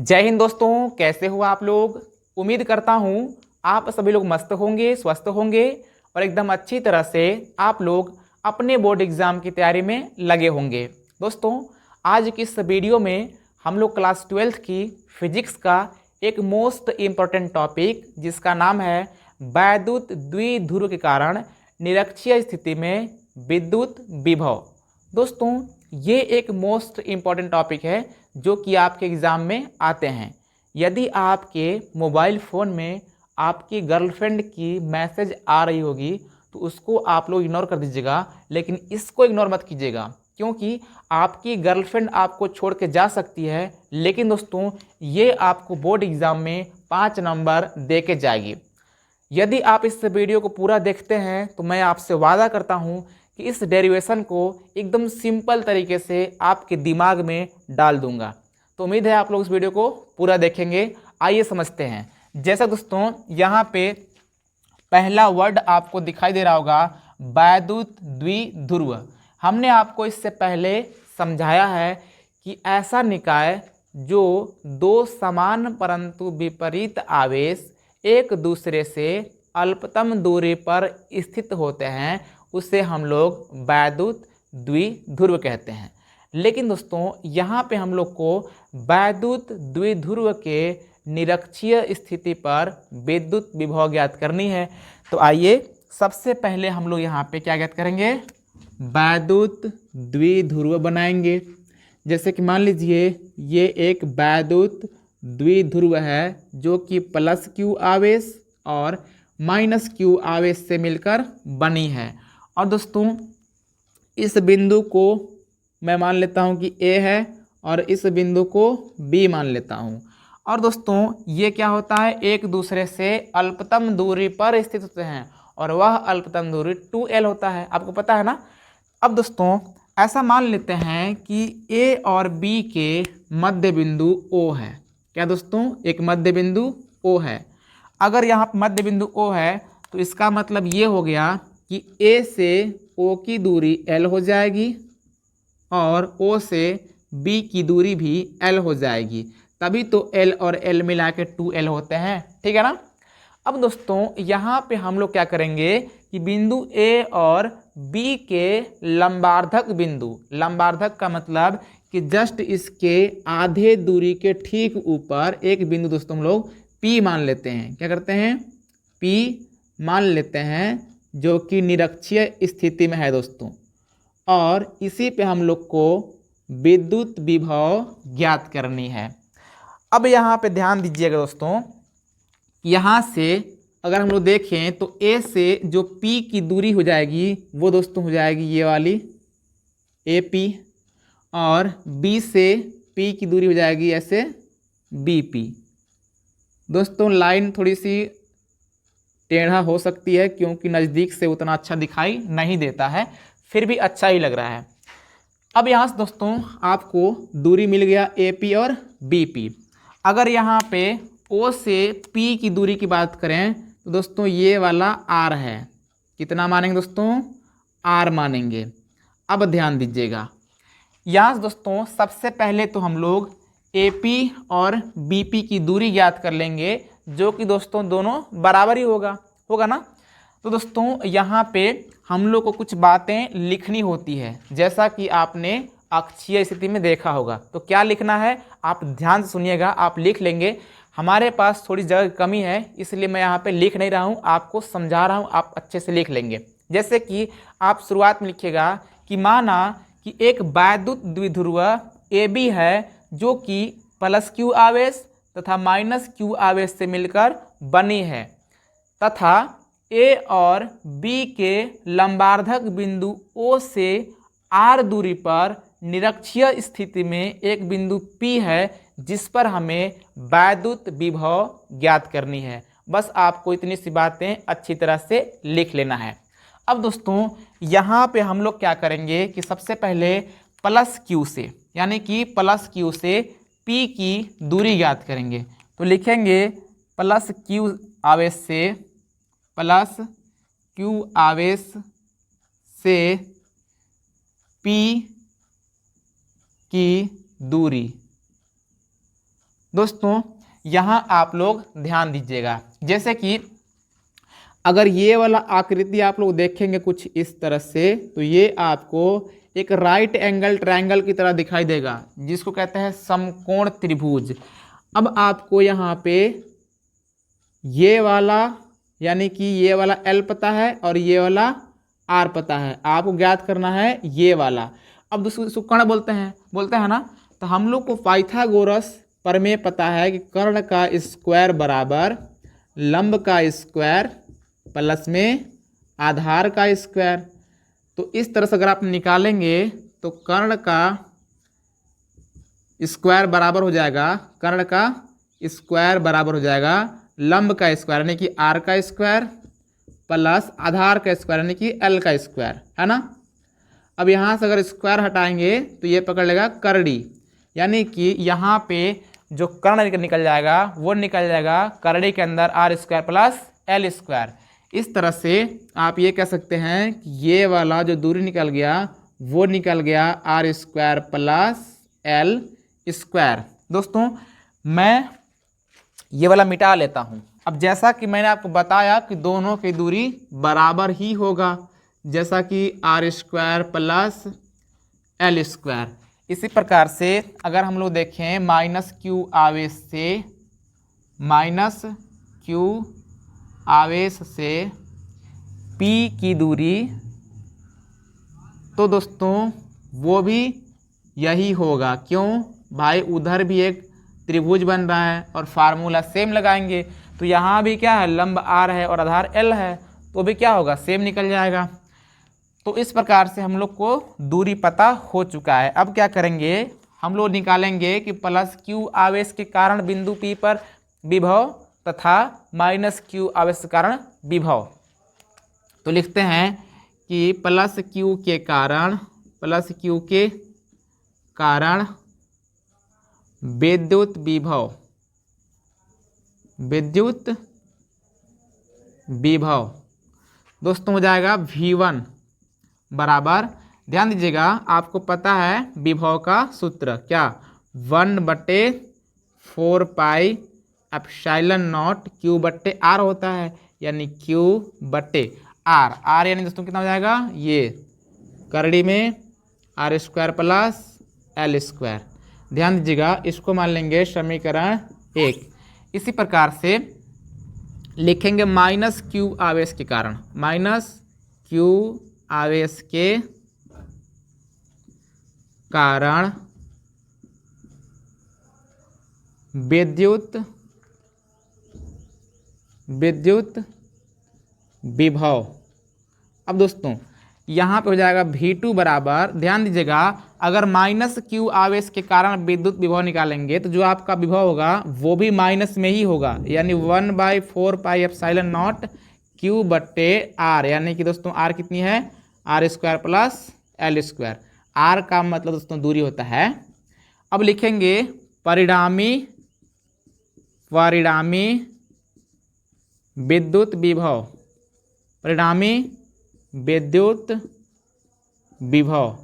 जय हिंद दोस्तों, कैसे हो आप लोग। उम्मीद करता हूँ आप सभी लोग मस्त होंगे, स्वस्थ होंगे और एकदम अच्छी तरह से आप लोग अपने बोर्ड एग्जाम की तैयारी में लगे होंगे। दोस्तों, आज की इस वीडियो में हम लोग क्लास 12th की फिजिक्स का एक मोस्ट इम्पोर्टेंट टॉपिक जिसका नाम है वैद्युत द्विध्रुव के कारण निरक्षीय स्थिति में विद्युत विभव। दोस्तों, ये एक मोस्ट इम्पॉर्टेंट टॉपिक है जो कि आपके एग्ज़ाम में आते हैं। यदि आपके मोबाइल फ़ोन में आपकी गर्लफ्रेंड की मैसेज आ रही होगी तो उसको आप लोग इग्नोर कर दीजिएगा, लेकिन इसको इग्नोर मत कीजिएगा क्योंकि आपकी गर्लफ्रेंड आपको छोड़ के जा सकती है, लेकिन दोस्तों ये आपको बोर्ड एग्ज़ाम में 5 नंबर दे के जाएगी। यदि आप इस वीडियो को पूरा देखते हैं तो मैं आपसे वादा करता हूं कि इस डेरिवेशन को एकदम सिंपल तरीके से आपके दिमाग में डाल दूंगा। तो उम्मीद है आप लोग इस वीडियो को पूरा देखेंगे। आइए समझते हैं। जैसा दोस्तों यहाँ पे पहला वर्ड आपको दिखाई दे रहा होगा, वैद्युत द्विध्रुव। हमने आपको इससे पहले समझाया है कि ऐसा निकाय जो दो समान परंतु विपरीत आवेश एक दूसरे से अल्पतम दूरी पर स्थित होते हैं उसे हम लोग वैद्युत द्विध्रुव कहते हैं। लेकिन दोस्तों यहाँ पे हम लोग को वैद्युत द्विध्रुव के निरक्षीय स्थिति पर विद्युत विभव ज्ञात करनी है। तो आइए सबसे पहले हम लोग यहाँ पे क्या ज्ञात करेंगे, वैद्युत द्विध्रुव बनाएंगे। जैसे कि मान लीजिए ये एक वैद्युत द्विध्रुव है जो कि प्लस क्यू आवेश और माइनस क्यू आवेश से मिलकर बनी है। और दोस्तों इस बिंदु को मैं मान लेता हूं कि ए है और इस बिंदु को बी मान लेता हूं। और दोस्तों ये क्या होता है, एक दूसरे से अल्पतम दूरी पर स्थित होते हैं और वह अल्पतम दूरी 2L होता है, आपको पता है ना। अब दोस्तों ऐसा मान लेते हैं कि ए और बी के मध्य बिंदु O है। क्या दोस्तों, एक मध्य बिंदु O है। अगर यहाँ मध्य बिंदु O है तो इसका मतलब ये हो गया कि A से O की दूरी L हो जाएगी और O से B की दूरी भी L हो जाएगी, तभी तो L और L मिला के 2L होते हैं, ठीक है ना। अब दोस्तों यहाँ पे हम लोग क्या करेंगे कि बिंदु A और B के लंबार्धक बिंदु, लंबार्धक का मतलब कि जस्ट इसके आधे दूरी के ठीक ऊपर एक बिंदु दोस्तों हम लोग P मान लेते हैं। क्या करते हैं, P मान लेते हैं जो कि निरक्षीय स्थिति में है दोस्तों, और इसी पे हम लोग को विद्युत विभव ज्ञात करनी है। अब यहाँ पे ध्यान दीजिएगा दोस्तों, यहाँ से अगर हम लोग देखें तो A से जो P की दूरी हो जाएगी वो दोस्तों हो जाएगी ये वाली AP, और B से P की दूरी हो जाएगी ऐसे BP। दोस्तों लाइन थोड़ी सी टेढ़ा हो सकती है क्योंकि नज़दीक से उतना अच्छा दिखाई नहीं देता है, फिर भी अच्छा ही लग रहा है। अब यहाँ से दोस्तों आपको दूरी मिल गया AP और BP। अगर यहाँ पे O से P की दूरी की बात करें तो दोस्तों ये वाला R है। कितना मानेंगे दोस्तों, R मानेंगे। अब ध्यान दीजिएगा, यहाँ से दोस्तों सबसे पहले तो हम लोग AP और BP की दूरी ज्ञात कर लेंगे जो कि दोस्तों दोनों बराबर ही होगा ना। तो दोस्तों यहाँ पे हम लोग को कुछ बातें लिखनी होती है, जैसा कि आपने अक्षीय स्थिति में देखा होगा। तो क्या लिखना है आप ध्यान से सुनिएगा, आप लिख लेंगे। हमारे पास थोड़ी जगह की कमी है इसलिए मैं यहाँ पे लिख नहीं रहा हूँ, आपको समझा रहा हूँ, आप अच्छे से लिख लेंगे। जैसे कि आप शुरुआत में लिखिएगा कि माना कि एक वैद्युत द्विध्रुव AB है जो कि प्लस क्यू आवेश तथा माइनस क्यू आवेश से मिलकर बनी है, तथा A और B के लंबार्धक बिंदु O से R दूरी पर निरक्षीय स्थिति में एक बिंदु P है जिस पर हमें वैद्युत विभव ज्ञात करनी है। बस आपको इतनी सी बातें अच्छी तरह से लिख लेना है। अब दोस्तों यहाँ पे हम लोग क्या करेंगे कि सबसे पहले प्लस Q से, यानी कि प्लस Q से P की दूरी ज्ञात करेंगे। तो लिखेंगे प्लस Q आवेश से, प्लस Q आवेश से P की दूरी, दोस्तों यहाँ आप लोग ध्यान दीजिएगा, जैसे कि अगर ये वाला आकृति आप लोग देखेंगे कुछ इस तरह से, तो ये आपको एक राइट एंगल ट्रायंगल की तरह दिखाई देगा, जिसको कहते हैं समकोण त्रिभुज। अब आपको यहाँ पे ये वाला यानी कि ये वाला L पता है और ये वाला R पता है, आपको ज्ञात करना है ये वाला। अब उसको कर्ण बोलते हैं ना, तो हम लोग को पाइथागोरस प्रमेय पता है कि कर्ण का स्क्वायर बराबर लंब का स्क्वायर प्लस में आधार का स्क्वायर। तो इस तरह से अगर आप निकालेंगे तो कर्ण का स्क्वायर बराबर हो जाएगा, कर्ण का स्क्वायर बराबर हो जाएगा लंब का स्क्वायर यानी कि आर का स्क्वायर प्लस आधार का स्क्वायर यानी कि एल का स्क्वायर, है ना। अब यहाँ से अगर स्क्वायर हटाएंगे तो ये पकड़ लेगा करड़ी, यानी कि यहाँ पे जो कर्ण निकल जाएगा वो निकल जाएगा करड़ी के अंदर R square plus L square. इस तरह से आप ये कह सकते हैं कि ये वाला जो दूरी निकल गया वो निकल गया R square plus L square. दोस्तों मैं ये वाला मिटा लेता हूँ। अब जैसा कि मैंने आपको बताया कि दोनों की दूरी बराबर ही होगा, जैसा कि R square plus L square. इसी प्रकार से अगर हम लोग देखें माइनस क्यू आवेश से P की दूरी, तो दोस्तों वो भी यही होगा। क्यों भाई, उधर भी एक त्रिभुज बन रहा है और फार्मूला सेम लगाएंगे, तो यहाँ भी क्या है, लंब आर है और आधार एल है, तो भी क्या होगा, सेम निकल जाएगा। तो इस प्रकार से हम लोग को दूरी पता हो चुका है। अब क्या करेंगे, हम लोग निकालेंगे कि प्लस क्यू आवेश के कारण बिंदु P पर विभव तथा माइनस क्यू आवेश के कारण विभव। तो लिखते हैं कि प्लस क्यू के कारण विद्युत विभव दोस्तों हो जाएगा V1 बराबर, ध्यान दीजिएगा आपको पता है विभव का सूत्र क्या, 1/4 पाई एप्सिलॉन नॉट Q बट्टे R होता है, यानी Q बट्टे R यानी दोस्तों कितना हो जाएगा, ये करड़ी में R square plus L square. ध्यान दीजिएगा इसको मान लेंगे समीकरण 1। इसी प्रकार से लिखेंगे माइनस क्यू आवेश के कारण, माइनस क्यू आवेश के कारण विद्युत विभव। अब दोस्तों यहाँ पे हो जाएगा V2 बराबर, ध्यान दीजिएगा अगर माइनस क्यू आवेश के कारण विद्युत विभव निकालेंगे तो जो आपका विभव होगा वो भी माइनस में ही होगा, यानी 1/4 पाई एप्सिलॉन नॉट Q बट्टे R, यानी कि दोस्तों R कितनी है, R square plus L square. R का मतलब दोस्तों दूरी होता है। अब लिखेंगे परिणामी विद्युत विभव, परिणामी विद्युत विभव।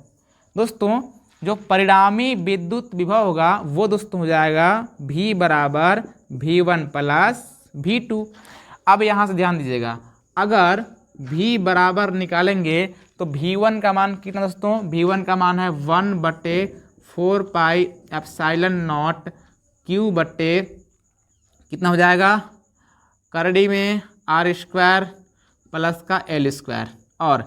दोस्तों जो परिणामी विद्युत विभव होगा वो दोस्तों हो जाएगा V बराबर V1 प्लस V2। अब यहाँ से ध्यान दीजिएगा अगर V बराबर निकालेंगे तो V1 का मान कितना दोस्तों, V1 का मान है 1/4 पाई एप्सिलॉन नॉट Q बट्टे कितना हो जाएगा, करड़ी में आर स्क्वायर प्लस का एल स्क्वायर, और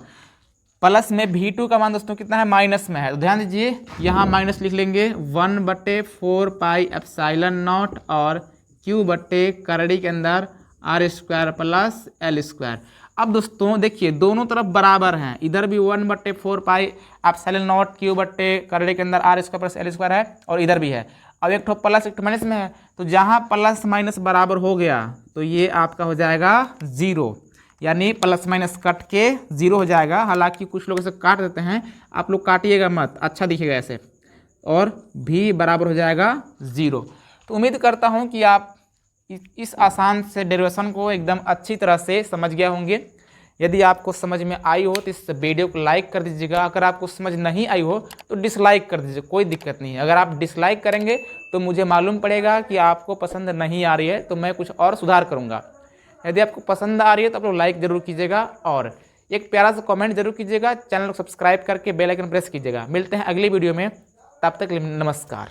प्लस में V2 का मान दोस्तों कितना है, माइनस में है, तो ध्यान दीजिए यहाँ माइनस लिख लेंगे 1/4 पाई एप्सिलॉन नॉट और Q बट्टे करड़ी के अंदर R square plus L square. अब दोस्तों देखिए दोनों तरफ बराबर हैं, इधर भी 1/4 पाई एप्सिलॉन नॉट Q बट्टे करड़ी के अंदर R square plus L square है और इधर भी है। अब एक ठो प्लस एक ठो माइनस में है, तो जहाँ प्लस माइनस बराबर हो गया तो ये आपका हो जाएगा 0, यानी प्लस माइनस कट के 0 हो जाएगा। हालांकि कुछ लोग इसे काट देते हैं, आप लोग काटिएगा मत, अच्छा दिखेगा ऐसे, और V बराबर हो जाएगा 0। तो उम्मीद करता हूँ कि आप इस आसान से डेरिवेशन को एकदम अच्छी तरह से समझ गए होंगे। यदि आपको समझ में आई हो तो इस वीडियो को लाइक कर दीजिएगा। अगर आपको समझ नहीं आई हो तो डिसलाइक कर दीजिए, कोई दिक्कत नहीं है। अगर आप डिसलाइक करेंगे तो मुझे मालूम पड़ेगा कि आपको पसंद नहीं आ रही है, तो मैं कुछ और सुधार करूँगा। यदि आपको पसंद आ रही है तो आप लोग लाइक ज़रूर कीजिएगा और एक प्यारा सा कमेंट जरूर कीजिएगा। चैनल को सब्सक्राइब करके बेल आइकन प्रेस कीजिएगा। मिलते हैं अगली वीडियो में, तब तक नमस्कार।